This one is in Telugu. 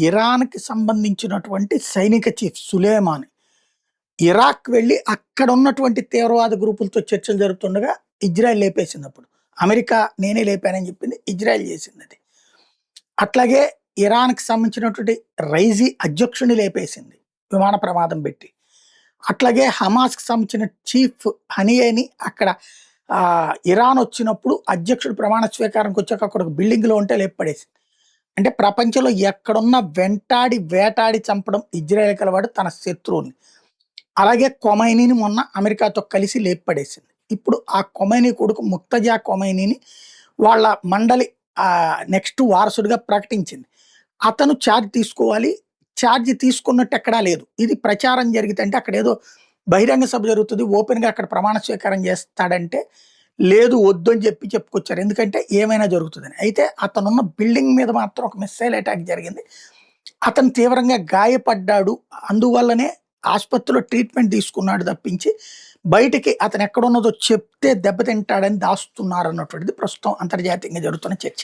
ఇరాన్‌కి సంబంధించినటువంటి సైనిక చీఫ్ సులేమాని ఇరాక్ వెళ్లి అక్కడ ఉన్నటువంటి తీవ్రవాద గ్రూపులతో చర్చలు జరుగుతుండగా ఇజ్రాయెల్ లేపేసిందప్పుడు. అమెరికా నేనే లేపానని చెప్పింది. ఇజ్రాయెల్ చేసిందది. అట్లాగే ఇరాన్‌కి సంబంధించినటువంటి రైజీ అధ్యక్షుడిని లేపేసింది విమాన ప్రమాదం పెట్టి. అట్లాగే హమాస్‌కి సంబంధించిన చీఫ్ హనియేని అక్కడ ఇరాన్ వచ్చినప్పుడు అధ్యక్షుడు ప్రమాణ స్వీకారానికి వచ్చాక అక్కడ ఒక బిల్డింగ్‌లో ఉంటే లేపడేసింది. అంటే ప్రపంచంలో ఎక్కడున్న వెంటాడి, వేటాడి చంపడం ఇజ్రాయెల్ కలవాడు తన శత్రువుని. అలాగే కొమైనీని మొన్న అమెరికాతో కలిసి లేపడేసింది. ఇప్పుడు ఆ కొమైనీ కొడుకు ముక్తజా కొమైనీని వాళ్ళ మండలి నెక్స్ట్ వారసుడిగా ప్రకటించింది. అతను ఛార్జ్ తీసుకోవాలి. ఛార్జ్ తీసుకున్నట్టు ఎక్కడా లేదు. ఇది ప్రచారం జరిగితే అంటే అక్కడ ఏదో బహిరంగ సభ జరుగుతుంది. ఓపెన్‌గా అక్కడ ప్రమాణ స్వీకారం చేస్తాడంటే లేదు వద్దు అని చెప్పుకొచ్చారు. ఎందుకంటే ఏమైనా జరుగుతుందని. అయితే అతనున్న బిల్డింగ్ మీద మాత్రం ఒక మిస్సైల్ అటాక్ జరిగింది. అతను తీవ్రంగా గాయపడ్డాడు. అందువల్లనే ఆసుపత్రిలో ట్రీట్మెంట్ తీసుకున్నాడు తప్పించి బయటికి అతను ఎక్కడున్నదో చెప్తే దెబ్బతింటాడని దాస్తున్నారన్నటువంటిది ప్రస్తుతం అంతర్జాతీయంగా జరుగుతున్న చర్చ.